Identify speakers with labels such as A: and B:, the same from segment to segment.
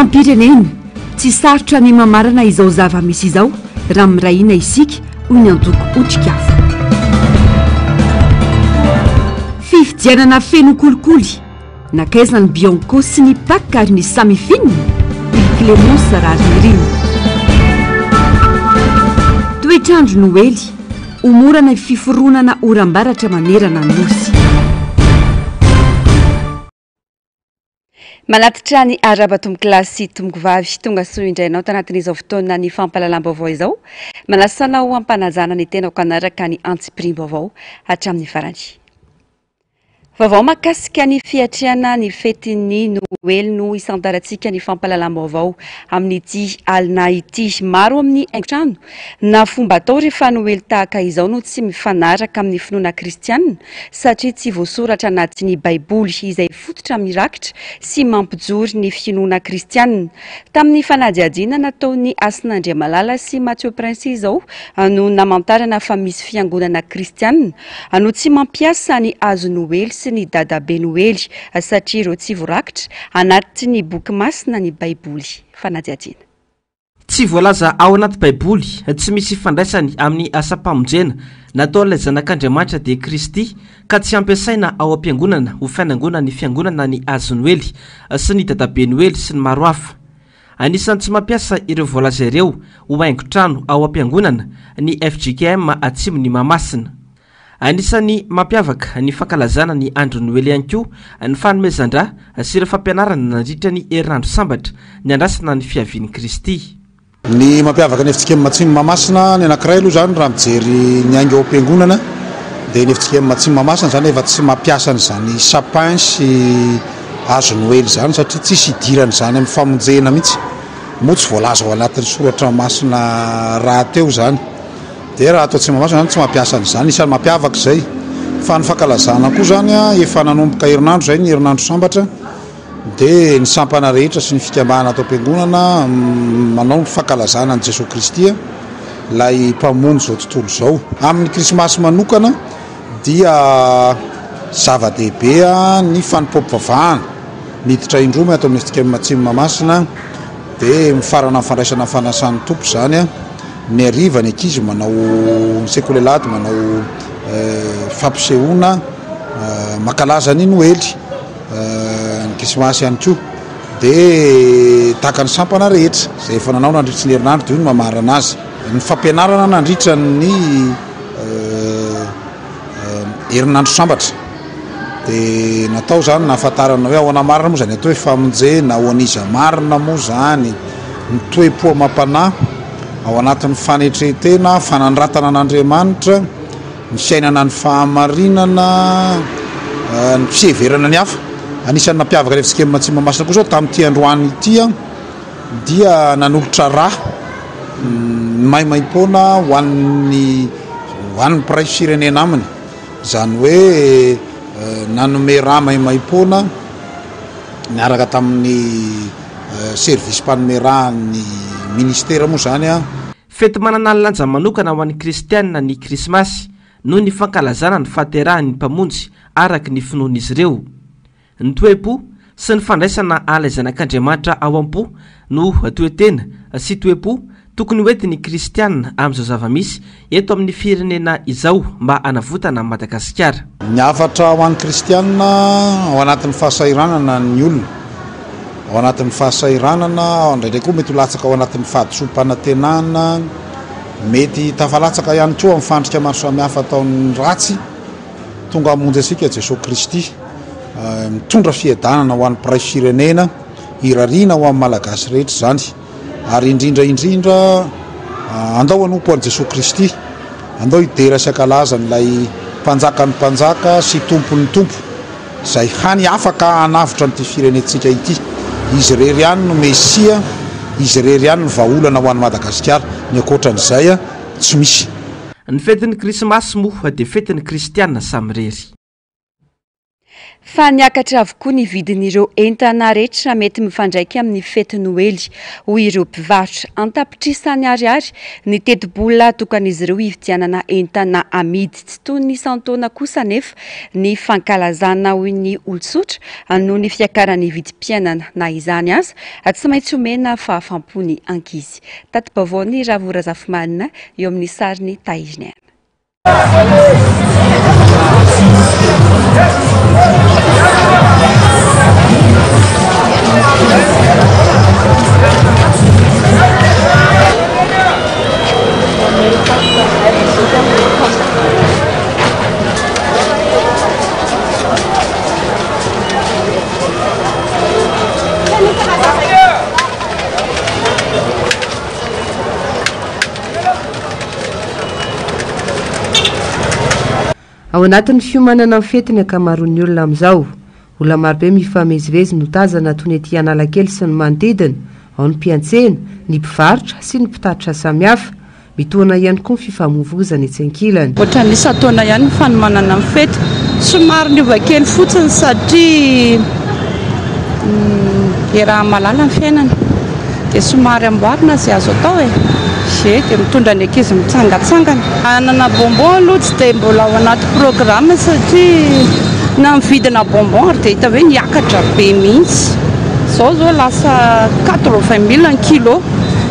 A: filoham-pirenena tsy sarotra ny mamarana izao zava-misy izao raha miraina isika hoy ny antoko otrikafo. Fifidianana feno kolikoly nakaizina ny Bianco sy ny Pâques ary ny Samy Finina i Clémence Rarmirina. Toetrandro Noely umorana fiforonana oram-baratra manerana ny nosy. Manatitra ny arabatomboky lahy sy tomboky vavy tonga soa indrainao tanatin'izao fotoana ny fampalalam-baovao izao manasanao ampanajana ny tenako anaraka ny antsipirim-baovao hatramin'ny farany. Vaovao makasika ny fiatriana ny fetin'ny Noely no isantarantsika ny fampalalam-baovao amin'ity alina ity. Maro amin'ny haingon-trano na fomba atao rehefa Noely tahaka izao no tsy mifanaraka amin'ny finoana kristianina satria tsy voasoratra anatin'ny baiboly izay fototra mirakitra sy mampijory ny finoana kristianina. Tamin'ny fanadihadiana nataon'ny Asin'Andriamalala sy Mathieu Prince izao no namantarana fa misy fiangonana kristianina no tsy mampiasa ny hazo Noely sy ny dadabe Noely satria ireo tsy voarakitra anaty ny boky masina ny baiboly. Fanadihadiana.
B: Tsy voalaza ao anaty baiboly, tsy misy fandraisany amin'ny asa-pamonjena nataon'ilay zanak'Andriamanitra dia Kristy ka tsy ampiasaina ao am-piangonana ho fianangona ny fiangonana ny hazo Noely sy ny dadabe Noely sy ny maro hafa. Anisan'ny tsy mampiasa ireo voalaza ireo ho haingon-trano ao am-piangonana ny FJKM atsimo ny Mahamasina. Anisan'ny mampiavaka ny fankalazana ny andro Noely ihany koa ny fanomezan-drà sy ireo fampianarana nandritra ny herinandro sambatra ny andrasana ny fiavian'i Kristy.
C: Ny mampiavaka ny FJKM atsimo Mahamasina ny anankiray aloha zany raha mijery ny aingo ao am-piangonana dia ny FJKM atsimo Mahamasina zany efa tsy mampiasa n'izany sapin sy hazo Noely zany satria tsisy idirana zany amin'ny famonjena mihitsy. Moa tsy voalaza ao anatin'ny soratra masina raha teo zany. Dia raha atao tsy Mahamasina zany tsy mampiasa an'izany, isan'ny mampiavaka izay. Fa ny fankalazana koa zany efa nanomboka herinandro zay ny herinandro sambatra dia ny sampana rehetra sy ny fikambanana atao am-piangonana manao ny fankalazana ny Jesosy Kristy ilay mpamono izao tontolo izao. Amin'ny krismasy manokana dia zava-dehibe ny fanimpom-pivavahana miditra indromy atao amin'ny FJKM atsimo Mahamasina dia mifarana fandraisana fanasan'ny tompo zany ny hariva ny ankizy manao ny sekolelady manao fampisehoana makalaza ny Noely ny krismasy ihany koa dia tahaka ny sampana rehetra izay efa nanao nandritra ny herinandro dia io no mamarana azy. Ny fampianarana nandritra ny herinandro sambatra dia natao zany nahafantarana hoe ao anamarina moa zany atao hoe famonjena ao aniza marina moa zany ny toe-po amam-panahy ao anatin'ny fanetretena fanandratana an'Andriamanitra ny fiainana ny fahamarinana ny fiheverana ny hafa. Anisan'ny mampiavaka ny FJKM atsimo Mahamasina koa zao tamin'ity androany ity dia nanolotra rà maimaimpona ho an'ny mpiray firenena aminy zany hoe nanome rà maimaimpona niaraka tamin'ny service mpanome rà ny ministera moa zany
B: fety manana ny lanja manokana ho an'ny kristianina ny krismasy noho ny fankalazana ny fahaterahan'ny mpamonjy araka ny finoan'izy ireo. Ny toe-po sy ny fandraisana ala zanak'Andriamanitra ao am-po no toetena sy toe-po tokony hoentin'ny kristianina amin'izao zava-misy eto amin'ny firenena izao mba hanavotana Madagasikara.
C: Ny hafatra ho an'ny kristianina ao anatin'ny fahasairanana ny olona, ao anatin'ny fahasairanana indraindray koa mety ho latsaka ao anatin'ny fahadisom-panantenana, mety tafalatsaka ihany koa amin'ny fandrika maro samihafa ataon'ny ratsy tonga hamonjy asika Jesosy Kristy, mitondra fiadanana ho an'ny mpiray firenena, irariana ho amin'ny malagasy rehetra zany. Ary indrindra andao hanompo an'i Jesosy Kristy, andao hidera sy ankalaza n'ilay mpanjaka ny mpanjaka sy tompon'ny tompo izay hany afaka hanavitra n'ity firenentsika ity. Izy rery ihany no Mesia, izy rery ihany no vahaolana ho an'i Madagasikara, ny ankoatran'izay tsy misy.
B: Ny fetin'ny krismasy moa dia fetin'ny kristianina samy rery.
A: Fa niakatra avokoa ny vidin'ireo entana rehetra mety mifandraika amin'ny fety noely hoy ireo mpivarotra antapitrisany ariary ny teti-bola tokan'izy ireo hividianana entana amidy tsy toy ny isan-taona kosa nefa ny fankalazana hoy ny olon-tsotra noho ny fiakaran'ny vidim-piainana na izany aza tsy maintsy omena fahafam-pony ankizy. Tati-baovao-ny Ravora Zafimanina eo amin'ny sariny Taiziny.
D: Ao anatin'ny fiomanana amin'ny fety ny ankamaroan'ny olona amin'izao, olona marobe mifamezivezy no tazana toy ny ety Analakely sy ny manodidina, ao ny mpiantsena, ny mpivarotra sy ny mpitatitra samihafa, mitohana ihany koa ny fifamoivoizana etsy ankilany.
E: Ohatra ny isa-taona ihany ny fanomanana amin'ny fety, somary niova kely fotsiny satria raha malala ny fiainana dia somary amboarina izay azo atao dia mitondra ny ankizy mitsangatsangana. Anana bonbon aloha tsy dia mbola ao anaty programme satria na mividina bonbon ary dia hita hoe niakatra be mihitsy. Izao zao lasa 80,000 ny kilo.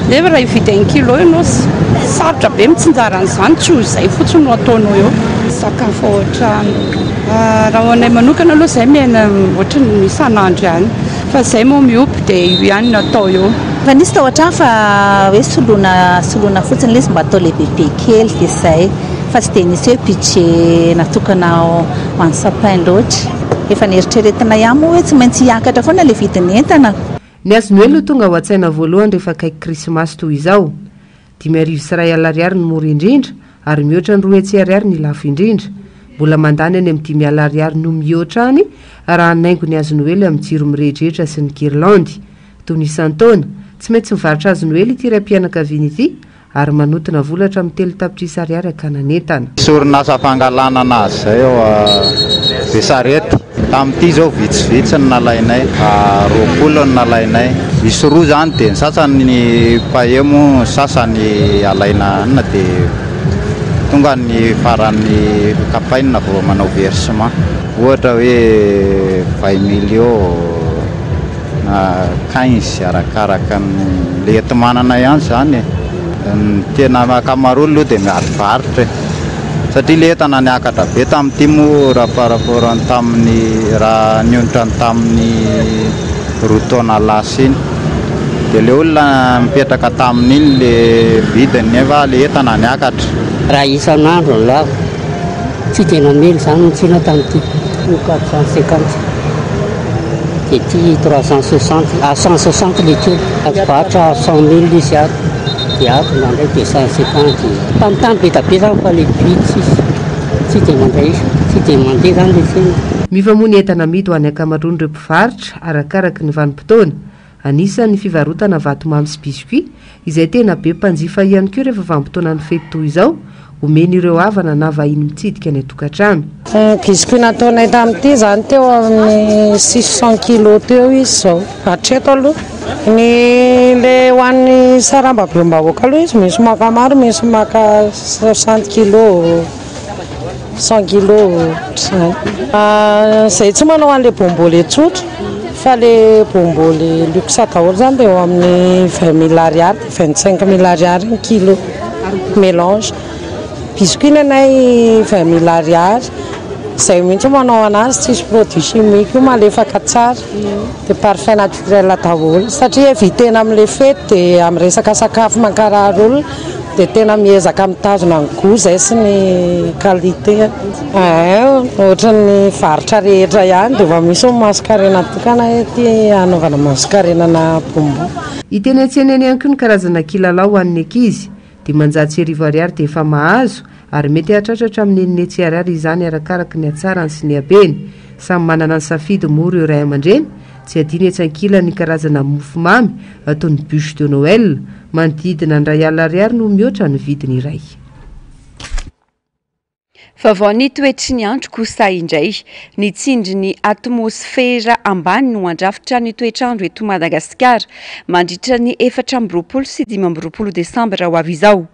E: Nefa raha hividy ny kilo ianao sarotra be mitsinjara an'izany tsy ho izay fotsiny no ataonao eo. Sakafo ao an-trano. Raha ho anay manokana aloha izay miaina ohatra ny isan'andro ihany. Fa izay moa miompy dia io ihany no atao eo.
F: Fa nisy tao ohatrany fa hoe soloina fotsiny lesy mba atao lehibehibe kely dia izay fa tsy dia nisy hoe budget natokana ho an'ny sapin loatra. Efa nieritreretina ihany moa hoe tsy maintsy hiakatra foana ilay vidiny entana.
D: Ny azony hoe no tonga ho an-tsaina voalohany rehefa akaiky krismasy toy izao. 5,000 ny mora indrindra ary mihoatra ny 2,000 ny lafo indrindra. Mbola mandany any amin'ny 5,000 no mihoatra any raha naingo ny azony hoe amin'ny jiro mirehetrrehetra sy ny girlandy. Toy ny isan-taona tsy maintsy mivarotra azony hoe ity raim-pianakaviana ity ary manotona volatra amin'ny 3 tapitrisa ariary akananentana.
G: Sorinasa fangalana anazy zay eo Besarety. Tamin'ity zao vitsivitsy ny nalainay, 20 ny nalainay. Misy roa zany dia ny sasany ny paemo, sasany alaina anina dia tonga ny faran'ny kapaina vao manao versement. Ohatra hoe 20 millions na 15 arakaraka ny entimanana ihany zany. Ny tena ankamaroany aloha dia miarivarotra satria ilay entana niakatra be tamin'ity moa raha paraporany tamin'ny raha niontrany tamin'ny 2 taona lasa iny dia ilay olona mipetraka tamin'iny ilay vidiny nefa ilay entana niakatra.
H: Raha isan'andro ny lafo tsy tena mely izany ny tsena tamin'ity 450 dia ity 360 à 160 le kely varotra 100,000 izy ary dia ato mandray dia 150 tamin'ny tany be da be zany fa le bidy tsy dia mandray tsy dia mandeha zany le tsena.
D: Mifamoa ny entana amidy ho any ankamaroan'ireo mpivarotra arakaraka ny vanim-potoana. Anisan'ny fivarotana vatomamy sy biscuit izay tena be mpanjifa ihany koa rehefa vanim-potoana ny fety toy izao omeny ireo havana na vahiny mitsidika ny tokantrano.
I: Biscuit nataonay tamin'ity zany teo amin'ny 600 kilo teo izy izao. Hatreto aloha ny le ho an'ny sarambabem-bahoaka aloha izy misy maka maro, misy maka 60 kilo 100 kilo izay tsy manao an'ilay bomboly tsotra fa le bomboly luxe daholo zany dia eo amin'ny 20,000 ariary 25,000 ariary ny kilo mélange. Biscuit nanay 20,000 ariary izay mihitsy manao anazy tsisy produit chimique io malefaka tsara dia parfum naturel daholo satria vitena amin'ilay fety dia amin'ny resaka sakafo mankarary olona dia tena miezaka mitazona ny goût izay sy ny qualité. Ohatra ny varotra rehetra ihany dia efa misy mascarena tokana ety anaovana mascarenana bonbon.
D: Iteny an-tsena ihany koa ny karazana kilalao ho an'ny ankizy dia manjatsy 10 ariary dia efa mahazo ary mety hahatratra amin'ny 9 ariary izany arakaraka ny hatsarany sy ny habeny. Samy manana ny safidy mora eo ray aman-dreny. Tsy adino etsy ankilany ny karazana mofomamy toy ny bûche de Noël manodidina ny 1,000 ariary no mihoatra ny vidiny iray.
A: Vaovao ny toetry ny andro kosa indray ny tsindry ny atmosfera ambany no andrafitra ny toetrandro eto Madagasikara mandritra ny 4 sy 5 Desambra ho avy izao.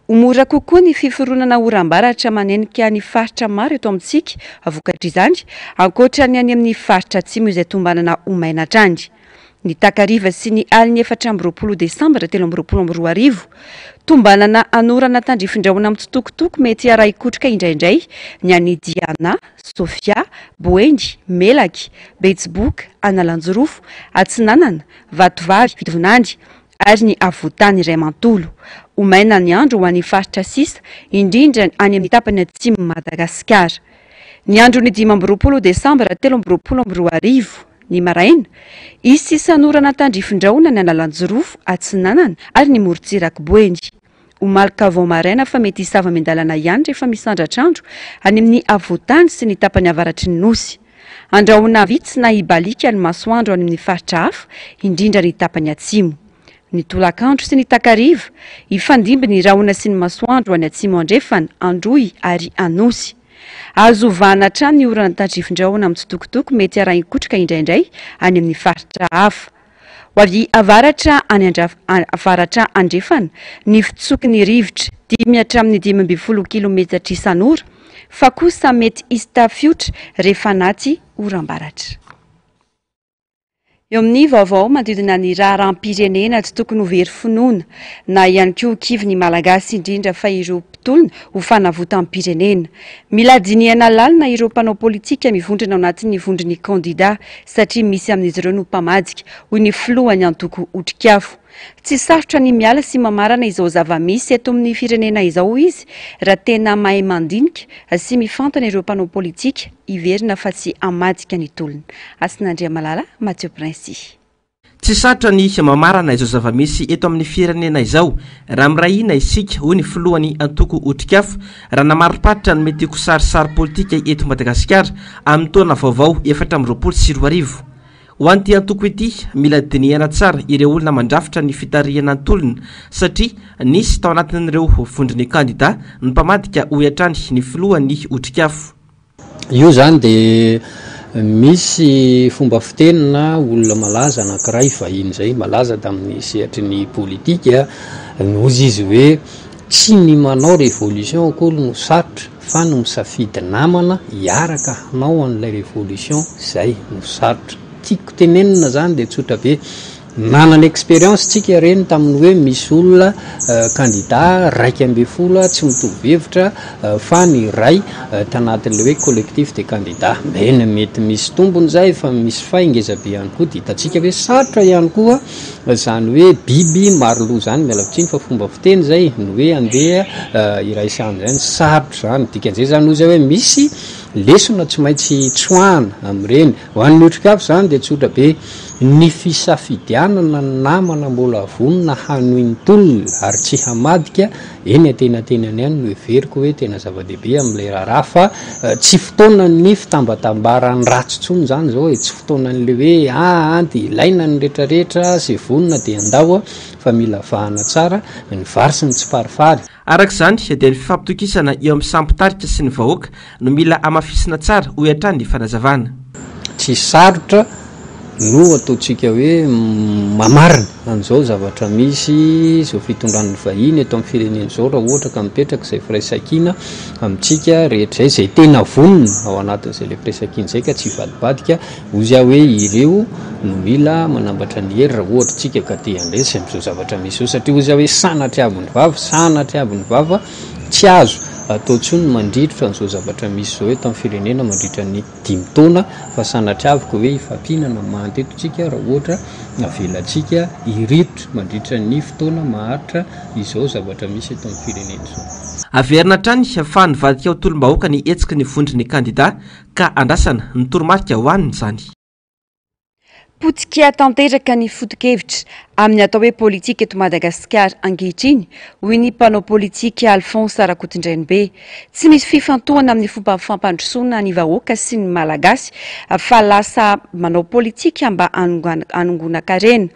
A: Mora kokoa ny fiforonana oram-baratra manenika ny faritra maro eto amintsika vokatr' izany ankoatra ny any amin'ny faritra atsimo izay tombanana omaina hatrany. Ny takariva sy ny aliny 4 Desambra 2023 tombanana anorana tandrifindraona amin'ny tsitokotoko mety aray kotrika indraindray ny any Diana, Sofia, Boendy, Melaky, Betsiboka, Analanjorofo, Atsinanana, Vatovavy, Vidonandy ary ny Avotany iray mantolo. Omaina ny andro ho an'ny faritra sisa indrindra any amin'ny tapany atsimo Madagasikara. Ny andro ny 20 Desambra 2023 ny maraina, izy sisa anorana tandrifindraona ny Analanjorofo, Atsinanana ary ny Morotsiraka Boendy. Omalika vao maraina fa mety hisava mendalana ihany rehefa misandratr'andro any amin'ny Avotany sy ny tapany avaratry ny Nosy. Andrahona vitsy na hibalika ny masoandro any amin'ny faritra hafa indrindra ny tapany atsimo. Ny tolakandro sy ny takariva hifandimby ny rahona sy ny masoandro any atsimo andrefana, Androy ary Anosy. Azo vana trano ny orana tandrifindraona amin'ny tsitokotoko mety aray kotrika indraindray any amin'ny faritra hafa. Ho avy avaratra avaratra andrefana ny fitsoky ny rivotra 5 hatramin'ny 12 kilometatra isan'ora fa kosa mety hisy tafiotra rehefa anaty oram-baratra. Eo amin'ny vaovao manodidina ny raharam-pirenena tsy tokony ho very finoana na ihany koa kivy ny malagasy indrindra fa ireo mpitolona ho fanavotam-pirenena. Mila dinihana lalina ireo mpanao politika mivondrona ao anatin'ny vondron'ny kandida satria misy amin'izy ireo no mpamadika hoy ny filohany Antoko Otrikafo. Tsy sarotra ny miala sy mamarana izao zava-misy eto amin'ny firenena izao izy raha tena mahay mandinika sy mifantana ireo mpanao politika hiverina fa tsy hamadika ny tolona. Asin'Andria Malala, Mathieu Prince.
B: Tsy sarotra ny mamarana izao zava-misy eto amin'ny firenena izao raha mirahina isika hoy ny filohany Antoko Otrikafo raha namaropatitra ny mety sarisary politika eto Madagasikara amin'ny taona vaovao 2024. Ho an'ity antoko ity mila dinihana tsara ireo olona mandrafitra ny fitarihana antolona satria nisy tao anatin'ireo vondron'ny kandida ny mpamadika ho hatrany ny filohany Otrikafo.
J: Io zany dia misy fomba fitenina olona malaza anankiray vahiny zay malaza tamin'ny sehatry ny politika nozy izy hoe tsy ny manao révolution akory no sarotra fa no misafidy namana hiaraka hanao an'ilay révolution zay no sarotra. Tiako tenenina zany dia tsotra be nanana expérience tsika reny tamin'ny hoe misy olona candidat 12 tsy mitovy hevitra fa ny ray tanatin'le hoe collectif de candidat eny mety misy tombony zay fa misy faingeza be ihany koa dia hitantsika hoe sarotra ihany koa zany hoe biby maroloha zany mialavitsiny fa fomba fiteny zay no hoe andeha iraisany zany sarotra zany dikan'izay zany ozy hoe misy lesona tsy maintsy tsoahana amin'ireny. Ho an'ny Otrikafo zany dia tsotra be ny fisafidianana namana mbola vonona hanoiny tolona ary tsy hamadika eny atenatenany ihany no everiko hoe tena zava-dehibe amin'ilay raharaha fa tsy fotoana ny fitambatambarany ratsotsony zany zao tsy fotoanan'le hoe dia ilaina ny rehetrarehetra sy vonona dia andao fa mila vahana tsara ny vary sy ny tsy parifary.
B: Araka izany dia ny fifampitokisana eo amin'ny sampitarika sy ny vahoaka no mila amafisina tsara ho hatrany ny fanazavana.
J: Tsy sarotra no ataontsika hoe mamarina an'izao zavatra misy izao fitondran'ny vahiny eto amin'ny firenena izao raha ohatra ka mipetraka izay firaisan-kina amintsika rehetra izay tena vonona ao anatin'izay le firaisan-kina izay ka tsy vadibadika ozy aho hoe ireo no mila manambatra ny hery raha ohatra tsika ka te handresy amin'izao zavatra misy io satria ozy aho hoe sanatry abiny vava tsy azo atao tsony mandritra n'izao zavatra misy zao eto amin'ny firenena mandritra ny 5 taona fa sanatry aviko hoe ifampihinana mantetonsika raha ohatra avelantsika iritotra mandritra ny fotoana maharitra izao zavatra misy eto amin'ny firenena izao.
B: Averina trany fa nivadika ho tolom-bahoaka ny etsika ny vondron'ny kandida ka andrasana ny toromarika ho aniny zany.
A: Potika tanteraka ny foto-kevitra amin'ny atao hoe politika eto Madagasikara ankehitriny hoy ny mpanao politika Alphonse Rakotondrainibe tsy misy fifantohana amin'ny fomba fampandrosoana ny vahoaka sy ny malagasy fa lasa manao politika mba anongona karena.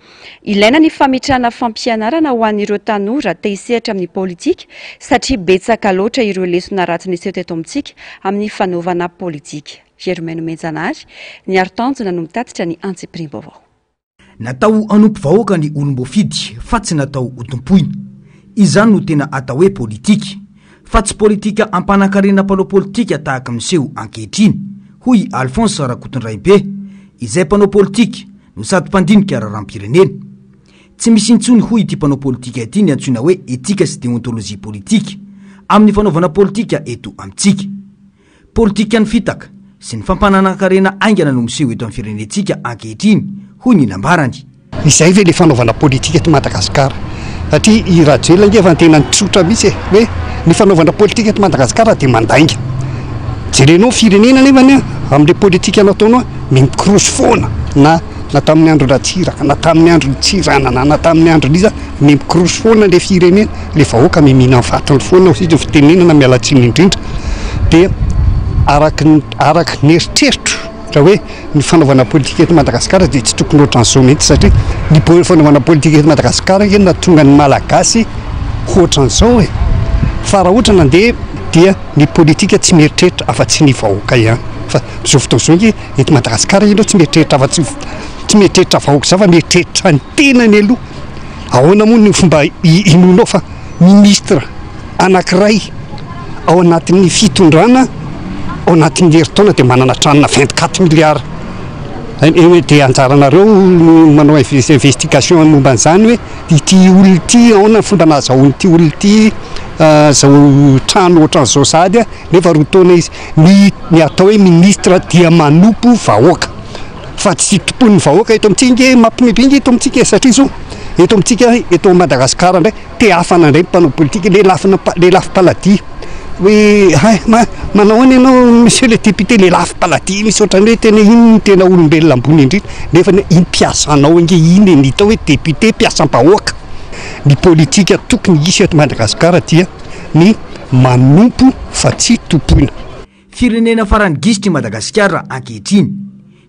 A: Ilaina ny fametrahana fampianarana ho an'ireo tanora te hisehatra amin'ny politika satria betsaka loatra ireo lesona ratsy niseho teto amintsika amin'ny fanaovana politika. Germaine Menjanary, ny Artanjona no mitatitra ny Antsiprimbovao.
K: Natao anompo vahoaka ny olombofidy fa tsy natao otompoina. Izany no tena atao hoe politika. Fa tsy politika ampanan-karena mpanao politika tahaka miseho ankehitriny, hoy Alphonse Rakotondrainibe, izay mpanao politika no sady mpandinika raharam-pirenena. Tsy misy intsony hoy ity mpanao politika ity ny antsoina hoe etika sy deontolojia politika amin'ny fanaovana politika eto amintsika. Politika ny fitaka sy ny fampanana-karena aingana no miseho eto amin'ny firenentsika ankehitriny, hoy ny nambarany.
L: Izay ve le fanaovana politika eto Madagasikara? Satria i Rajoelina ngefa tena nitsotra mihitsy hoe ny fanaovana politika eto Madagasikara dia mandainga. Jerenao firenena nefany amin'le politika nataonao mikrosy foana na tamin'ny andro Ratsiraka, na tamin'ny andro Tsiranana, na tamin'ny andro Liza mikrosy foana le firenena, le vahoaka mimina ny vatany foana sy fitenenana mialatsiny indrindra. Dia araka ny eritreritro raha hoe ny fanaovana politika eto Madagasikara dia tsy tokony ohatran'izao mihitsy satria ny fanaovana politika eto Madagasikara eny nahatonga ny malagasy ohatran'izao fa raha ohatra nandeha dia ny politika tsy mieritreritra afa-tsy ny vahoaka ihany. Fa zao fotoana izao eto Madagasikara ianao tsy mieritreritra afa-tsy mieritreritra vahoaka za fa mieritreritra ny tenany aloha. Ahoana moa ny fomba inonao fa ministra anankiray ao anatin'ny fitondrana ao anatin'ny herintaona dia manana tranona 24 miliara. Dia anjaranareo manao investigation momba an'izany hoe ity olona ity aona fomba nahazahoany ity olona ity zao trano ohatran'izao sady nefa roa taona izy. Ny atao hoe ministra dia manompo vahoaka fa tsy tompon'ny vahoaka eto amintsika mampimibinga eto amintsika satria zao eto amintsika eto Madagasikara ndray te hafana indray mpanao politika le lafy paladia hoe manao any ianao monsieur le député le lafy paladia misy ohatrany hoe tena iny tena olombelona ambony indrindra nefa iny mpiasanao inge iny ny hita hoe député mpiasam-bahoaka. Ny politika tokony hisy eto Madagasikara dia ny manompo fa tsy tompoina.
K: Firenena farany gisitry Madagasikara ankehitriny.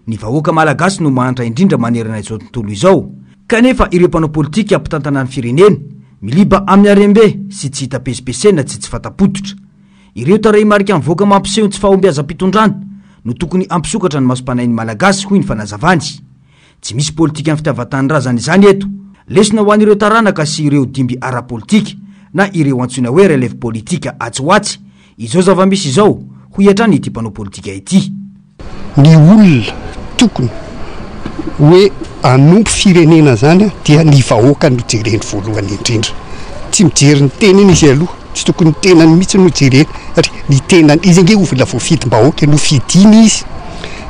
K: Ny vahoaka malagasy no mahantra indrindra manerana izao tontolo izao. Kanefa ireo mpanao politika ampitantana ny firenena miliba amin'ny arembe sy tsy hita pesipesena tsy fatapototra. Ireo taray marika amin'ny voaka mampiseho tsy fahombiazam-pitondrana no tokony ampisokatra ny maso-panahin'ny malagasy hoy ny fanazavany. Tsy misy politika amin'ny fitiavan-tany razana izany eto. Lesona ho an'ireo taranaka sy ireo dimby ara-politika na ireo antsoina hoe relève politika atsoatsy. Izao zava-misy izao ho hiatrany ity mpanao politika ity.
L: Ny olona tokony hoe anompo firenena zany dia ny vahoaka no jereny voalohany indrindra. Tsy mijery ny tenany izy aloha, tsy tokony tenany mihitsy no jereny satria ny tenany izy ange ovila voafidim-bahoaka no fidiny izy.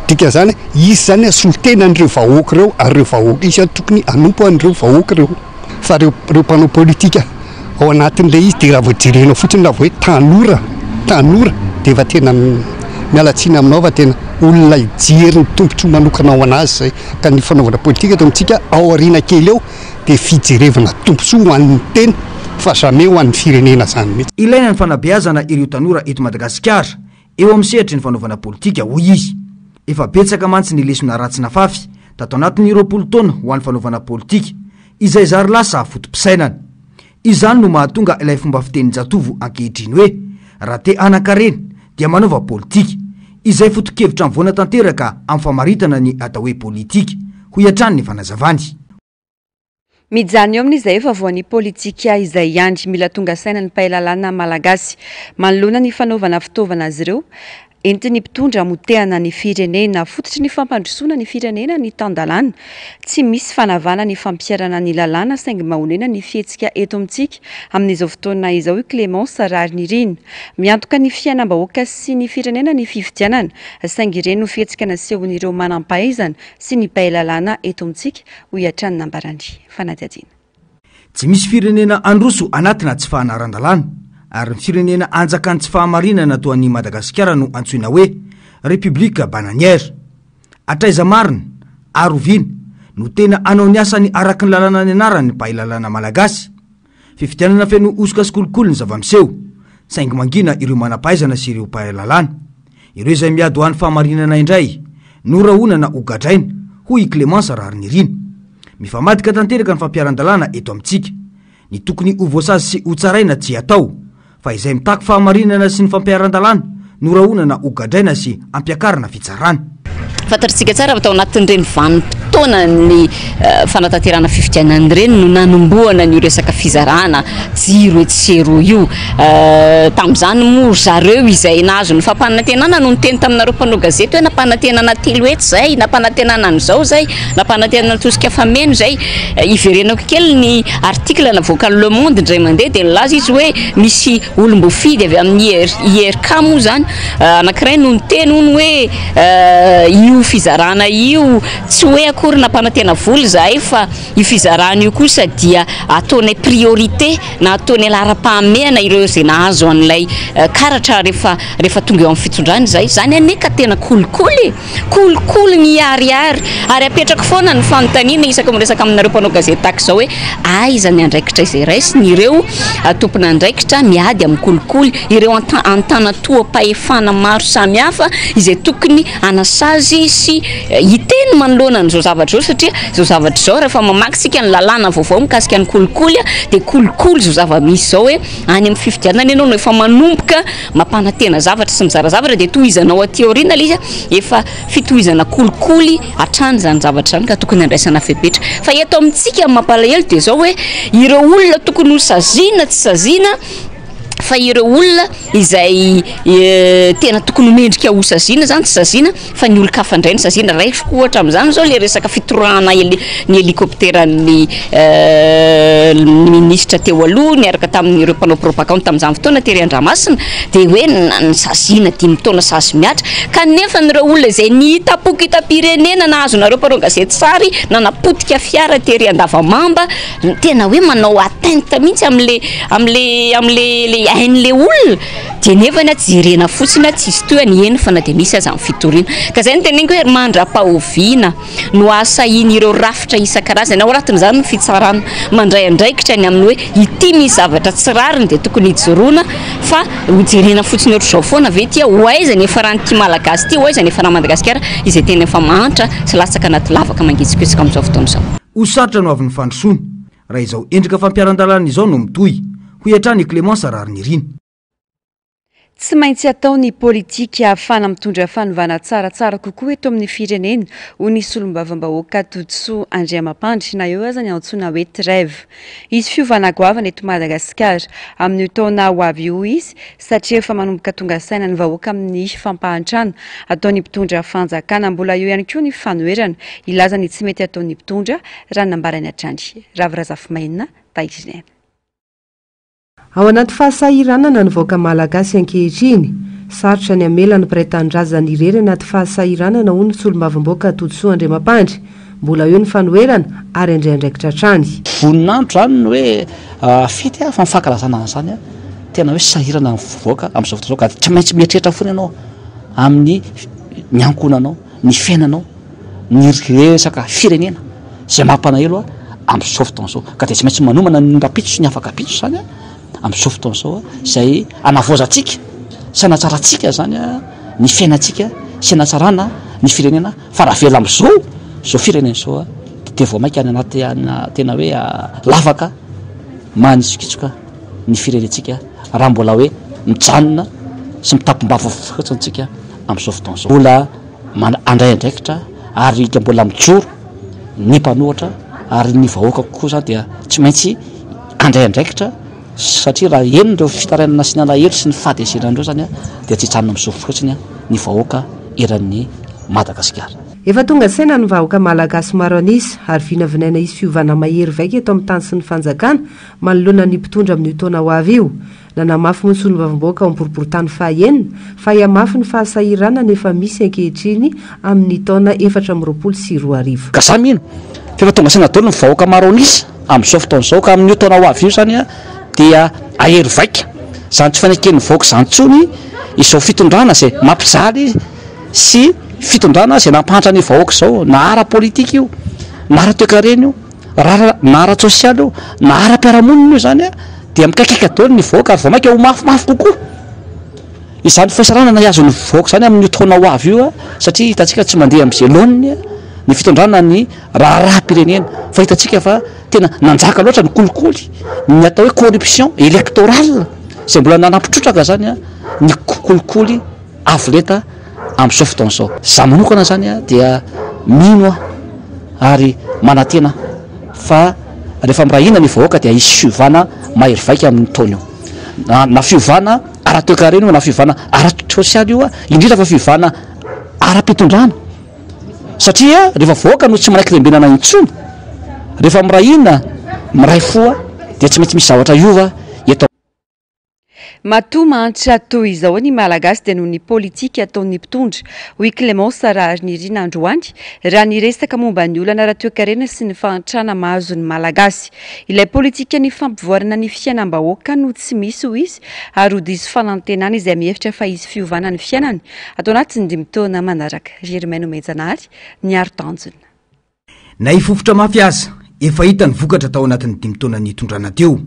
L: Dika zany izy zany solitenan'ireo vahoaka ireo ary ireo vahoaka izy tokony anompo an'ireo vahoaka ireo. Fa ireo mpanao politika ao anatin'ilay izy dia raha vao jerenao fotsiny raha vao hoe tanora dia efa tena mialatsiny aminao fa tena olona ijery ny tombotry manokana ao anazy zay. Ka ny fanaovana politika eto amintsika ao aoriana kely eo dia fijerevana tombontsoa ho an'ny tena fa jamais ho an'ny firenena zany mihitsy.
K: Ilaina ny fanabeazana ireo tanora eto Madagasikara eo amin'ny sehatry ny fanaovana politika hoy izy. Efa betsaka mantsy ny lesona ratsy nafafy tato anatin'ny 20 taona ho an'ny fanaovana politika izay zary lasa fotom-pisainana. Izany no mahatonga ilay fomba fitenin'ny jatovo ankehitriny hoe raha te hanan-karena dia manaova politika izay foto-kevitra mivoana tanteraka amin'ny famaritana ny atao hoe politika ho hiatrany ny fanazavany.
A: Mijany eo amin'izay efa voan'ny politika izay andry mila tonga saina ny mpahalalana malagasy manoloana ny fanaovana fitaovana azy ireo entiny mpitondra motehana ny firenena fototry ny fampandrosoana ny firenena ny tandalana tsy misy fanavana ny fampiarana ny lalàna saingy mahonena ny fihetsika eto amintsika amin'izao fotoana izao i Clémence Rarinirina miantoka ny fiainam-bahoaka sy ny firenena ny fifidianana saingy ireny no fihetsika nasehon'ireo manam-pahaizana sy ny mpahalalana eto amintsika ho hiatrany nambarandry fanadihadiana.
K: Tsy misy firenena androso anatina tsy fahanaran-dalàna ary ny firenena anjakany tsy fahamarinana toa ny Madagasikara no antsoina hoe République bananière. Atraiza marina, aroviana no tena anao ny asany araky ny lalàna ny anarany mpahilalàna malagasy. Fifidianana feno osoka sy kolokolo ny zava-miseho, saingy mangina ireo manampahaizana sy ireo mpahilalàna. Ireo izay miady ho an'ny fahamarinana indray no rahonana hogadraina hoy Clémence Rarinirina. Mifamadika tanteraka ny fampiaran-dalàna eto amintsika. Ny tokony ho voasazy sy ho tsaraina tsy atao, fa izay mitako fahamarinana sy ny fampiaran-dalàna no rahonana hogadraina sy ampiakarana fitsarana.
M: Fantatritsika tsara atao anatin'ireny vanim-potoana ny fanatanterana fifidianan'ireny no nanomboana ny resaka fizarana jiro e tsero io. Tamin'izany moa zareo izay nazo ny fampanantenana no niteny taminareo mpanao gazety hoe nampanantenana telo etsy zay, nampanantenana an'izao zay, nampanantenana tosika fameno zay. Iverenako kely ny article navoaka Le Monde indray mandeha dia nilaza izy hoe misy olom-bofidy avy amin'ny IRK moa zany anankiray no niteny hono hoe io fizarana io tsy hoe akory nampanantena voly zahay fa io fizarana io kosa dia ataonay priorité na ataonay lara-pahamehana ireo izay nahazo an'ilay karatra rehefa tonga eo amin'ny fitondrany zay. Zany aneka tena kolikoly miariary ary apetraka foana ny fanontaniana isaka miresaka aminareo mpanao gazety tahaka izao hoe aiza ny andraikitra izay raisiny ireo tompona andraikitra miady amin'ny kolikoly ireo antanatoam-pahefana maro samihafa izay tokony anasazy sy hiteny manoloana n'izao zavatra zao satria zao zavatra zao rehefa mamaky sika ny lalàna vaovao mikasika ny kolikoly dia kolikoly zao zava-misy zao hoe any amin'ny fifidianana ianao no efa manomboka mampanantena zavatra sy mizara zavatra dia tohizanao aty aoriana ilay izy efa fitohizana kolikoly hatrany zany zavatra zany ka tokony andraisana fepetra. Fa eto amintsika mampalahelo dia zao hoe ireo olona tokony ho saziana tsy saziana fa ireo olona izay tena tokony mendrika ho saziana zany tsy saziana fa ny olon-kafa indray ny saziana raisiko ohatra amin'izany zao le resaka fitorahana ny helikopteran'ny ministra teo aloha niaraka tamin'ireo mpanao propagande tamin'izany fotoana Tery Andramasina dia hoe ny saziana 10 taona sasy miatra kanefa nireo olona izay nitapoky itam-pirenena nahazo nareo mpanao gazety sary na napotika fiara Tery Andavamamba tena hoe manao atteinte mihitsy am'le hain'le olona dia nefa na jerena fotsiny tsy isy toy ny eny fa na dia misy aza amin'ny fitoriana. Ka zay ny teneniko hoe mandra-pahoviana no asahiny ireo rafitra isan-karazany ao anatin'izany ny fitsarana mandray andraikitra ny amin'ny hoe ity misy zavatra tsy rariny dia tokony hijoroana fa ho jerena fotsiny ohatr'izao foana ve tia ho aiza ny efa raha ty malagasy ty ho aiza ny efa raha Madagasikara izay tena efa mantra sy latsaka anaty lavaka mangetsikoetsika amin'izao fotoana izao.
K: Ho sarotra no avy ny fandrosoana raha izao endrika fampiaran-dalàna izao no mitohy hoy hatrany Clémence Rarinirina.
A: Tsy maintsy ataony politika ahafana mitondra fanovana tsaratsara kokoa eto amin'ny firenena ho nisy olom-bavam-bahoaka Tontsoa Andriamampandry na eo aza ny antsoina hoe trève. Izy fiovana goavana eto Madagasikara amin'ny taona ho avy io izy satria efa manomboka tonga saina ny vahoaka amin'ny fampahantrana ataony mpitondra fanjakana mbola eo ihany koa ny fanoerana ilaza ny tsy mety ataony mpitondra raha nambarany atrandry. Ravirazafimainina Taitrinena.
D: Ao anaty fahasahiranana nivoaka malagasy ankehitriny sarotra ny amela ny mpiray-tanindrazana irery anaty fahasahiranana hoy ny solombavam-boaka Tontsoa Andriamampandry mbola eo ny fanoerana ary andraindraikitra hatrany.
N: Voninandro zany no hoe fety fa mifankalazana zany tena hoe sahirana mivoaka amin'izao fotoana ka tsy maintsy mieritreritra foana ianao amin'ny miankonanao ny fiainanao ny resaka firenena izay mampalahelo amin'izao fotoana izao ka dia tsy maintsy manomana ny rapitso sy ny afaka pitso zany amin'izao fotoana izao izay anavoazantsika sy anatsaratsika zany ny fiainantsika sy anatsarana ny firenena fa raha vela amin'izao firenena izao dia vao mainka any anaty tena hoe lavaka manisikitsoka ny firenentsika raha mbola hoe mijanona sy mitapombava fotsitsika amin'izao fotoana izao mbola andray andraikitra ary mbola mijoro ny mpanohatra ary ny vahoaka kokoa zany dia tsy maintsy andray andraikitra satria raha eny ireo fitarainana sy ny alahelo sy ny fahadesiran'ireo zany dia tsy hijanona amin'izao fotsiny ny vahoaka eran'ny Madagasikara.
D: Efa tonga saina ny vahoaka malagasy maro anisa ary vinavinaina izy fiovana mahery vaika eto amin'ny tany sy ny fanjakana manoloana ny mpitondra amin'ny taona ho avy io. Nanamafy ny solombavam-bahoaka ao amin'ny boriboritany fahaenina fa iamafy ny fahasahirana nefa misy ankehitriny amin'ny taona 2024.
N: Ka samy ino efa tonga saina daholo ny vahoaka maro anisa amin'izao fotoana izao ka amin'ny taona ho avy io zany dia ahery vaika zany tsy fanekeny vahoaka zany tsony izao fitondrana izay mampijaly sy fitondrana izay nampantra ny vahoaka izao na ara-politika io na ara-toekarena io na ara-tsosialy io na ara-piarahamonina io zany a dia mikakaiky adaony ny voaka ary vao mainka ho mafimafy kokoa izany fahasaranana iazon'ny voaka zany amin'ny taona ho avy io a satria hitantsika tsy mandeha amin'izay loaniny ny fitondrana ny raharaha-pirenena fa hitantsika fa tena nanjaka loatra ny kolikoly ny atao hoe corruption électorale zay mbola nanampitrotraka zany a ny kolikoly avoleta amin'izao fotoana izao za manokana zany a dia mino ary manantena fa rehefa mirahina ny vahoaka dia isy fiovana mahery vaika amin'ny taona io na fiovana ara-toekarena io na fiovana ara-sosialy io a indrindra fa fiovana ara-pitondrana satria rehefa vahoaka no tsy manaiky rembenana intsony rehefa mirahina miray foa dia tsy maintsy misy zavatra iova eto
A: matoa mantra toy izao ny malagasy dia noho ny politika ataon'ny mpitondra hoy Clémence Arary Nirina Androany raha niresaka momba ny olana ara-toekarena sy ny fahantrana mahazo ny malagasy ilay politika ny fampivoarana ny fiainam-bahoaka no tsy misy ho izy ary ho diso fanantenana izay mihevitra fa izy fiovana ny fiainany atao anaty ny 5 taona manaraka Germaine Omenjanary ny aro-tanjona
K: na ifofotra mafy aza efa hita ny vokatra tao anatin'ny 5 taona nitondrana teo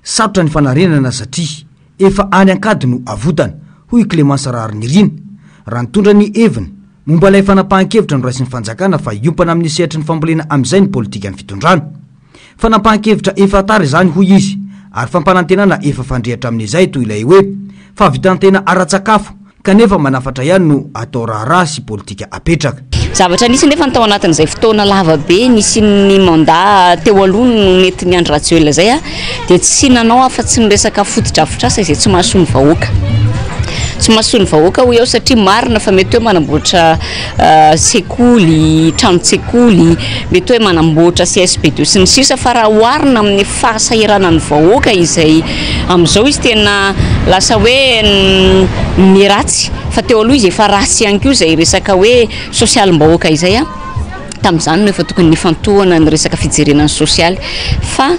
K: sarotra ny fanarenana satria efa any ankady no avotana hoy Clémence Arary Nirina raha nitondra ny heviny momba ilay fanapahan-kevitra no raisin'ny fanjakana fa iompana amin'ny sehatra ny fambolena amin'izay ny politika ny fitondrana fanapahan-kevitra efa tara izany hoy izy ary fampanantenana efa fandrehatra amin'izay toy ilay hoe fa vitantena ara-tsakafo kanefa manafatra ihany no atao raharaha sy politika apetraka
M: zavatra nisy nefa ny tao anatin'izay fotoana lava be nisy ny mandat teo aloha no nety ny Andry Rajoelina zay a dia tsy nanao afa-tsy ny resaka fotodrafitrasa izay tsy mahasoa ny vahoaka tsy mahasoa ny vahoaka ho eo satria marina fa mety hoe manamboatra sekoly trano-tsekoly mety hoe manamboatra CSP2 sy ny sisa fa raha oharina amin'ny fahasahirana ny vahoaka izay amin'izao izy tena lasa hoe miratsy fa teo aloha izy efa ratsy ihany koa izay resaka hoe sosialim-bahoaka izay a tamin'izany no efa tokony nifantohana ny resaka fijerenany sosialy fa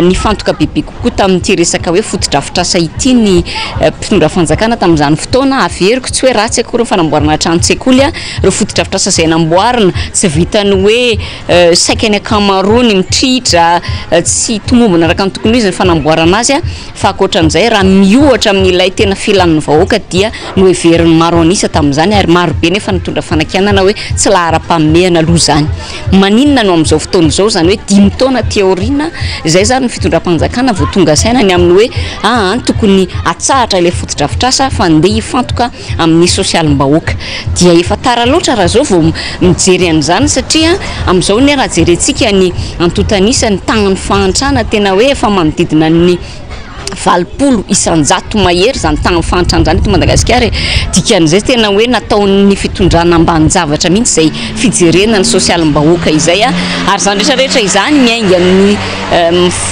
M: nifantoka bebe kokoa tamin'ity resaka hoe fotodrafitrasa ity ny mpitondra fanjakana tamin'izany fotoana averiko tsy hoe ratsy akory ny fanamboarana trano-tsekoly a ireo fotodrafitrasa izay namboarina tsy vitany hoe saikany akamaroany mitritra tsy tomombona araka ny tokony izy ny fanamboarana azy a fa akoatran'izay raha miohatra amin'ilay tena filan'ny vahoaka dia no everiny maro anisa tamin'izany ary marobe nefa nitondra fanakianana hoe tsy lahara-panomehana aloha zany maninona no amin'izao fotoana izao zany hoe 5 taona teoriana izay zany ny fitondram-panjakana vao tonga saina ny amin'ny hoe tokony atsahatra ilay fotodrafitrasa fa andeha hifantoka amin'ny sosialim-bahoaka dia efa tara loatra raha zao vao mijery an'izany satria amin'izao ny raha jerentsika ny antotanisa ny tagnany fahantrana tena hoe efa manodidina ny 20 isan-jato mahery zany tagnany fahantrana zany eto Madagasikara dikan'izay tena hoe nataon'ny fitondrana ambany zavatra mihitsy zay fijerena ny sosialim-bahoaka izay ary zany rehetrarehetra izany miainga amin'ny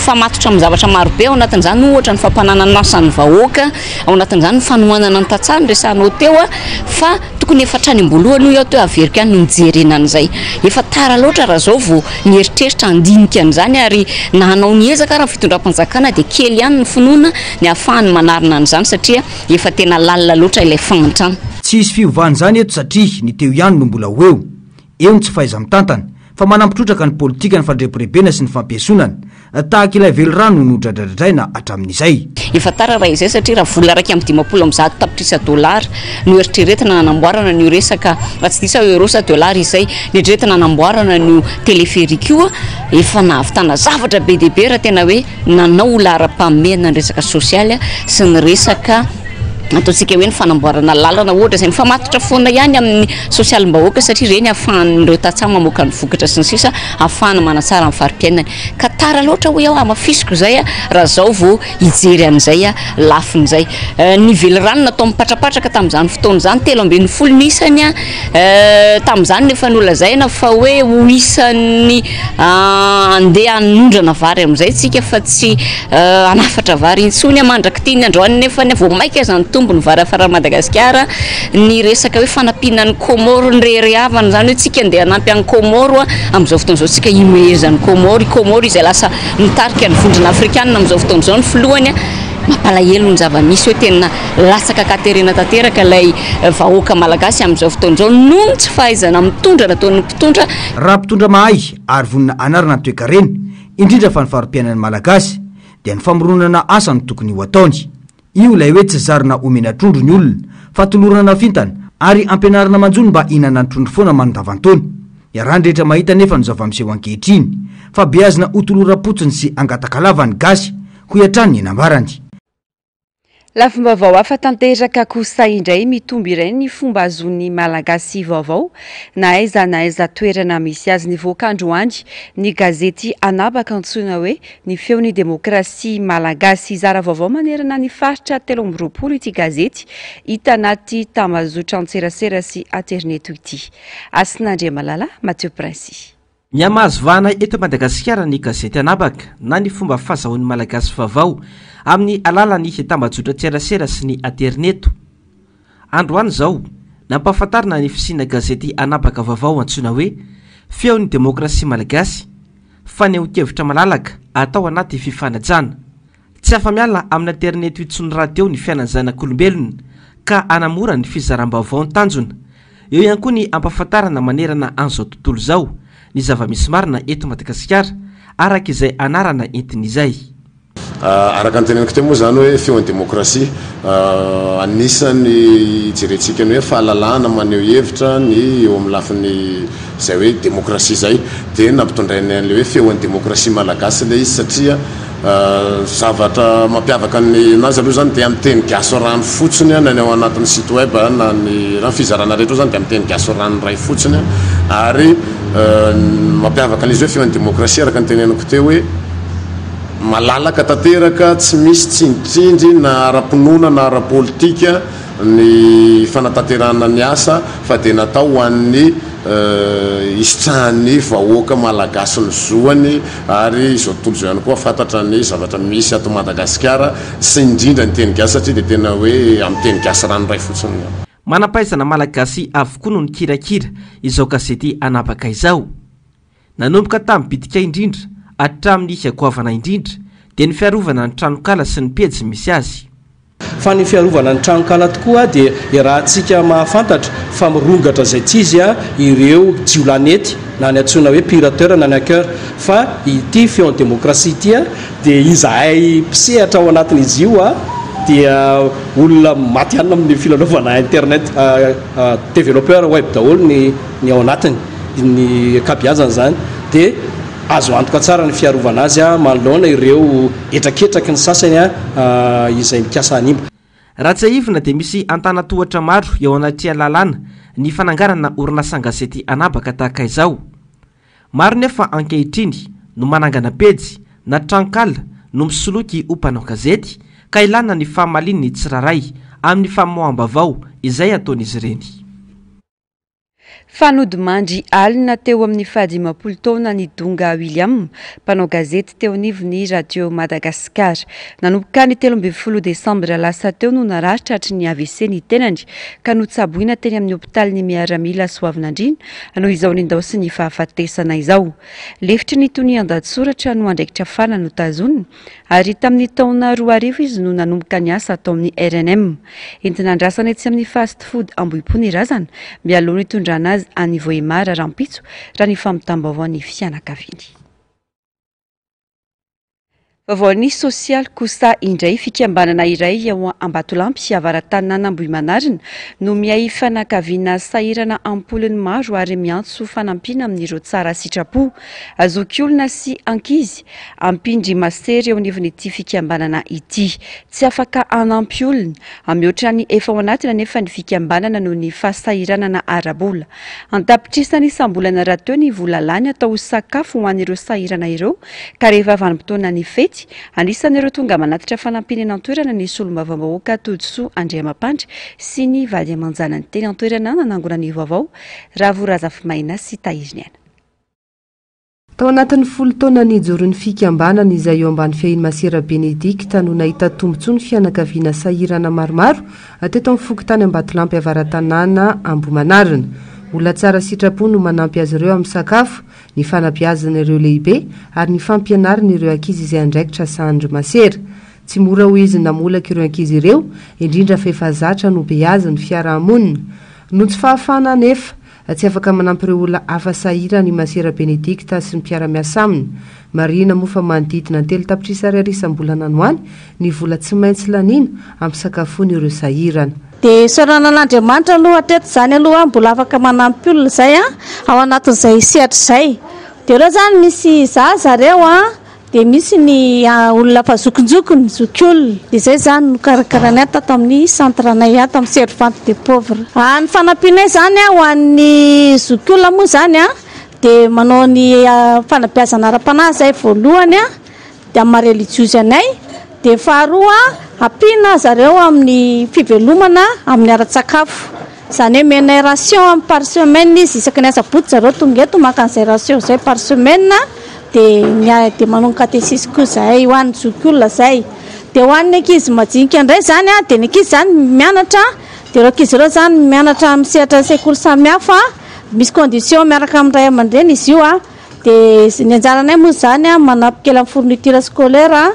M: famatotra amin'ny zavatra marobe ao anatin'izany ohatra ny fampanana nasan'ny vahoaka ao anatin'izany ny fanohanana ny tantsaha ny resanao teo fa tokony efa trany ambolohany io teo averika ihany no nijerena an'izay efa tara loatra raha zao vao nieritreritra andinika an'izany ary nanao ny ezaka raha fitondram-panjakana dia kely ihany ny finoana ny ahafahany manarina an'izany satria efa tena lalina loatra ilay fahantrana
K: tsy isy fiovany zany eto satria ny teo ihany no mbola ho eo ny tsy fahaiza mitantana fa manampitrotraka ny politika ny fandreporebena sy ny fampiasonana tahaka ilay velorano no dradradradraina hatramin'izay
M: efa tara raha izay satria raha vola raiky amin'ny 50 tapitrisa dolara no eritreretina nanamboarana ny resaka tsy disa euro sa dolara izay ny eritreretina nanamboarana ny teleferiky io efa nahavitana zavatra be dia be raha tena hoe nanao lahara-panomehana ny resaka sosialy sy ny resaka ataontsika hoe ny fanamboarana lalana ohatra izay mifamatotra foana ihany amin'ny sosialim-bahoaka satria ireny ahafahan'ireo tantsaha mamoaka ny vokatra sy ny sisa ahafahana manatsara amin'ny fari-piainany ka tara loatra hoe ao amafisiko izay raha zao vao hijery an'izay lafin'izay ny velorano natao mipatrapatraka tamin'izany fotoana izany 3.70 nisany tamin'izany nefa nolazaina fa hoe ho isan'ny andeha hanondrana vary amin'izay tsika fa tsy anafatra vary intsony mandraka tia ny androany nefa vao maika zany tombony varafara Madagasikara ny resaka hoe fanampiana ny Komoro ny rehavana zany hoe tsika andeha hanampy any Komoro amin'izao fotoana izao tsika himehezany Komoro izay lasa mitarika ny vondrona afrikanina amin'izao fotoana izao ny filohany mampalahelo ny zava-misy hoe tena lasaka katerina tanteraka ilay vahoaka malagasy amin'izao fotoan'izao noho ny tsy fahaizana mitondra nataon'ny mpitondra
K: raha mpitondra mahay ary vonina anarana toekareny indrindra fa ny farom-piainan'ny malagasy dia ny famoronana asa no tokony ho ataony io ilay hoe tsy zarina omena trondro ny olona fa tolorana fintana ary ampianarana manjony mba inana ny trondro foana manodavantony iarany rehetra mahita nefa no zava-miseho ankehitriny fa beazina ho toloram-potsiny sy angatakalava ny gasy ho iatrany ny enambarany
A: lafomba vaovao afa tanteraka kosa indray mitombo iray ny fomba azon'ny malagasy vaovao na aiza toerana misy azy ny voakandro andy ny gazety anabaka antsoina hoe ny feon'ny demokrasia malagasy zara vaovao manerana ny faritra 3 ity gazety hita anaty tambazotra antserasera sy internet ity Asinandria Malala Mathieu Prince
B: Miamazo vana eto Madagasikara ny gazety anabaka na ny fomba fahazahoan'ny malagasy vaovao amin'ny alalany tambazotra tserasera sy ny internet. Androany zao nampahafantarina ny fisina gazety anabaka vaovao antsoina hoe feon'ny demokrasia malagasy faneho-kevitra malalaka atao anaty fifanajana. Tsy afa-miala amin'ny internet itsony radio ny fiainan'ny zanak'olombelona ka anamora ny fizaram-baovao ny tanjona. Eo ihany koa ny ampahafantarana manerana an'izao tontolo zao ny zava-misy marina eto Madagasikara araka izay anarana entin'izay.
O: Araka ny teneniko teo moa zany hoe feon'ny demokrasia anisany jerentsika ny hoe fahalalahana maneho hevitra ny eo amin'ny lafiny zay hoe demokrasia zay dia nampitondrainy an'le hoe feon'ny demokrasia malagasy le izy satria zavatra mampiavaka ny nazy aloha zany dia amin'ny teny gaso rano fotsiny na ny ao anatin'ny site web na ny raha fizarana rehetra zany dia amin'ny teny gaso rano ray fotsiny ary mampiavaka an'izy hoe feon'ny demokrasia araka ny teneniko teo hoe malalaka tanteraka tsy misy tsindritsindry na ara-pinoana na ara-politika ny fanatanterana ny asa fa dia natao ho an'ny isitrahany vahoaka malagasy ny zoany ary izao tontolo izao ihany koa fantatra ny zavatra misy ato Madagasikara sy indrindra ny teny gasy satria dia tena hoe amin'ny teny gasy ranoray fotsiny.
B: Manampaizana malagasy avokoa no ny kirakira izao gazety anabaka izao. Nanomboka tamin'ny bitika indrindra hatramin'ny goavana indrindra dia ny fiarovana ny tranokala sy ny pejy misy azy.
P: Fa ny fiarovana ny tranokala tokoa dia rahantsika mahafantatra fa mirongatra izay tsy izy ireo jiolanety na ny antsoina hoe pirateur na ny hacker fa ity feon'ny demokrasia ity dia izahay mpisehatra ao anatin'izy io dia olona maty anina amin'ny filalaovana internet développeur web daholo ny ao anatiny ny kabiazana zany dia azo antoka tsara ny fiarovana azy manoloana ireo etraketraky ny sasany izay mikasa animba.
B: Raha tsy aivina dia misy antanatohatra maro eo anaty lalàna ny fananganana orinasa gazety anabaka tahaka izao. Maro nefa ankehitriny no manangana pejy na trankala no misoloky ho mpanao gazety ka ilana ny fahamalin'ny tsiraray amin'ny famoaham-baovao izay ataon'izy ireny.
A: Fanody mandry alina teo amin'ny 17 taona ny Donga William, mpanao gazety teo anivon'ny radio Madagasikara. Nanomboka ny 13 Desambra lasa teo no naratra hatry ny AVC ny tenany ka notsaboina teny amin'ny hopitaly ny miaramila Soavinandrina no izao nindao sy ny fahafatesana izao. Lefitry ny tony an-dahatsoratra no andraikitra fana no tazoniny ary tamin'ny taona 2000 izy no nanomboka ny asa atao amin'ny RNM. Entina andrasana etsy amin'ny fast food Ambohipony Razana mialoha ny tondrana azy any Vohimara Rampitso raha ny famitambavao ny fianakaviany. Vaovao sosialy kosa indray fikambanana iray ao Ambatolampy avaran-tanàna Ambohimanarina no miay fanakaviana sahirana ampolin'ny maro ary miantso fanampiana amin'ireo tsara sitrapo azokiolona sy ankizy ampindry masery eo anivon'ity fikambanana ity. Tsy afaka anampy olona mihoatra ny efa ao anatiny nefa ny fikambanana noho ny fahasahiranana arabola. Antapitrisany sambolana raha teo ny volalany atao sakafo ho an'ireo sahirana ireo ka rehefa vanim-potoana ny fety anisan'ireo tonga manatitra fanampinana an-toerana ny solombavam-bahoaka Todsoa Andriamampandry sy ny vady amanjana ny teny an-toerana nanangona ny vaovao Ravorazafimaina sy Tahiriniana.
D: Tao anatin'ny 10 taona nijoron'ny fikambanana izay eo ambany Fiahiny Masera Benedikta no nahita tombontsoa ny fianakaviana sahirana maromaro teto amin'ny Fokotany Ambatolampy avaran-tanàna Ambohimanarina. Olona tsara sitrapo no manampy azy ireo amin'ny sakafo, ny fanabeazana ireo lehibe ary ny fampianarana ireo ankizy izay andraikitra Sandry Masera. tsy mora ho izy namolaka ireo ankizy ireo indrindra fa efa zatra no beazy ny fiarahamonina no tsy fahafana nefa tsy afaka manampy ireo olona hafa sahira ny Masera Benedikta sy ny mpiara-miasa aminy. Marina moa fa manodidina ny 3 tapitrisa ariary isam-bolana anoany ny vola tsy maintsy lanina amin'ny sakafony ireo sahirana.
Q: Dia soranan'Andriamanitra aloha hatreto izany aloha mbola afaka manampy olona izay ao anatin'izay sehatra izay. Dia ireo zany misy zaza reo dia misy ny olona fa zokonjokony zokiolona. Dia izay zany no karakarany tato amin'ny centranay ato amin'ny servante des pauvres. Ny fanampianay zany ho an'ny zokiolona moa zany dia manao ny fanabeazana ara-panahy zay voalohany dia amin'ny religiosy anay. Dia faharoa ampiana zareo amin'ny fivelomana amin'ny ara-tsakafo. Izany hoe menay ration amin'ny par semaine izy isaky ny asabotsy zareo tonga eto maka an'izay ration izay par semaine dia manao katesisy koa izay ho an'ny zokiolona izay. Dia ho an'ny ankizy majinika indray zany dia ny ankizy zany mianatra dia ireo ankizy ireo zany mianatra amin'ny sehatra sekoly samihafa misy condition miaraka amin'ny ray aman-dreny izy io dia ny anjaranay moa zany manampy kely amin'ny fourniture scolaire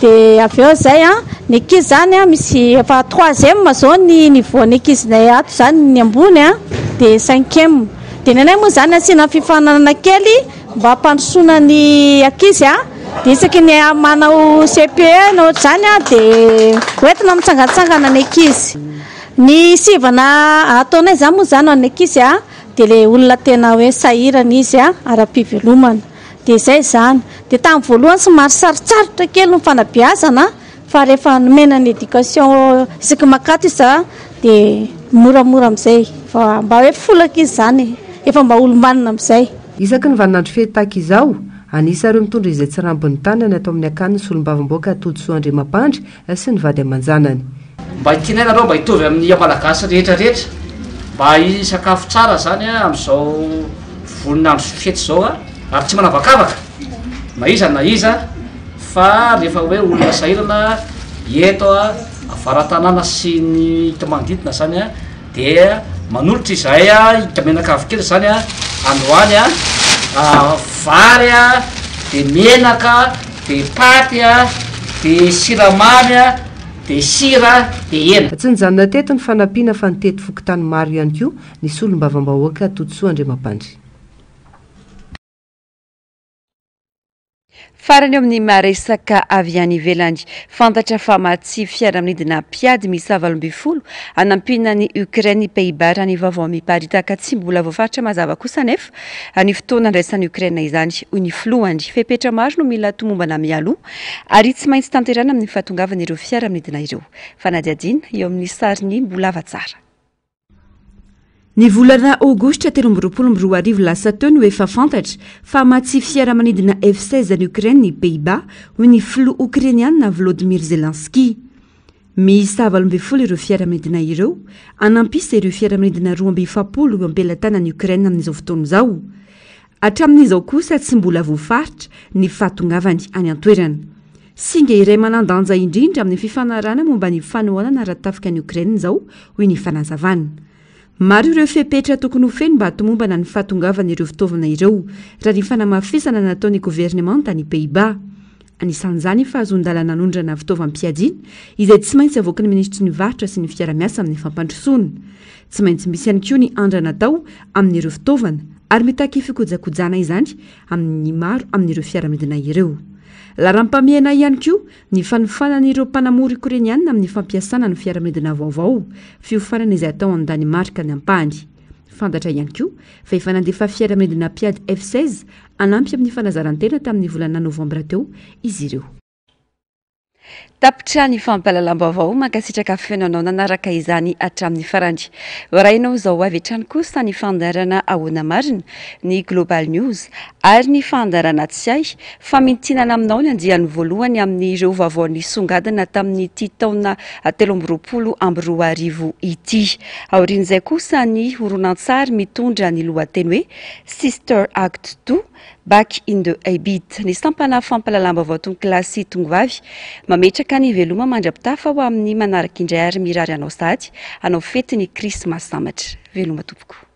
Q: dia avy eo izay ny ankizy zany misy efa 3e zao ny niveau ny ankizinay ato zany ny ambony dia 5e. Dia ny anay moa zany asiana fifananana kely mba hampandrosoana ny ankizy dia isaky ny manao CPE na ohatr'izany dia hoentina mitsangatsangana ny ankizy. Ny sivana ataonay zany moa zany ny ankizy dia le olona tena hoe sahirana izy ara-pivelomana. Dia izay zany. Dia tamin'ny voalohany somary sarotsarotra kely ny fanabeazana fa rehefa nomena ny éducation isaky makato izy dia moramora amin'izay fa mba hoe folaka izy zany efa mba olombanina amin'izay.
D: Isaky ny vaninandro fehitaka izao anisa ireo mitondra izay tsy rambony tanany atao amin'ny akaniny sy olombavim-boaka Todosoa Andriamampandry sy ny vady aman-janany.
N: Mba tiana nareo mba hitovy amin'ny malagasy rehetrarehetra mba sakafo tsara zany amin'izao voninandro fety zao ary tsy manavakavaka na iza na iza fa rehefa hoe olona sahirana eto avaran-tanàna sy ny hita manodidina zany dia manolotra izay hitamenakavy kely zany androany vary dia menaka dia paty dia siramamy dia sira dia hena.
D: Tsy nijanona teto ny fanampiana fa nitety fokotany maro ihany koa ny solom-bavambahoaka Todosoa Andriamampandry.
A: Farany eo amin'ny maresaka avy any ivelany fantatra fa matsy fiaramanidina mpiady misy 7 anampiana ny Ukraine Pays-Bas raha ny vaovao miparitaka tsy mbola voafaritra mazava kosa nefa ny fotoana andraisan'ny Ukraine izany hoy ny filohany fepetra maro no mila tomombana mialoha ary tsy maintsy tanterana amin'ny fahatongavana ireo fiaramanidina ireo. Fanadiadina eo amin'ny sariny mbola ava tsara. Ny volana aogositra 2022 lasa teo no efa fantatra fa matsy fiaramanidina F16 ny Ukraine ny Pays-Bas hoy ny filoha Ukrainiana Volodymyr Zelensky. Misy 7 ireo fiaramanidina ireo anampisa ireo fiaramanidina 270 ampelantanan'ny Ukraine amin'izao fotoana izao. Hatramin'izao kosa tsy mbola voafaritra ny fahatongavany any an-toerana. Singa iray manandanja indrindra amin'ny fifanarana momba ny fanohanana ara-tafika ny Ukraine izao hoy ny fanazavana. Maro ireo fepetra tokony ho feno mba hatomombana ny fahatongavana ireo fitaovana ireo raha ny fanamafisana nataon'ny gouvernement any Pays-Bas. Anisan'izany fahazon-dalana anondrana fitaovam-piadiana izay tsy maintsy avoaka ny ministry ny varotra sy ny fiara-miasa amin'ny fampandrosoana. Tsy maintsy misy ihany koa ny andrana tao amin'ireo fitaovana ary mitaky fikojakojana izany amin'ny maro amin'ireo fiaramanidina ireo. Laram-pamiana ihany koa ny fanofanan'ireo mpanamory Ukrainiana amin'ny fampiasana ny fiaramanidina vaovao, fiofanana izay atao any Danimarka ny ampahany. Fantatra ihany koa fa efa nandefa fiaramanidina mpiady F16 anampy amin'ny fanazarantena tamin'ny volana novambra teo izy ireo. Tapitra ny fampahalalam-baovao mankasitraka fenanao nanaraka izany hatramin'ny farany. Orainao izao avy hatrany kosa ny fandarana ahoana marina ny Global News ary ny fandarana Tsiay fa mintinana aminao ny andiany voalohany amin'ireo vaovaony songadina tamin'ny ity taona 2022 ity. Aorian'izay kosa ny horonan-tsary mitondra ny lohateny hoe Sister Act 2 Back in the Habit. Ny sampana fampahalalam-baovao tonkilasy tongivavy mametraka ny veloma mandrapitafa ho amin'ny manaraka indray ary mirary anao sady anao fety ny Krismasy sambatra. Veloma tompoko.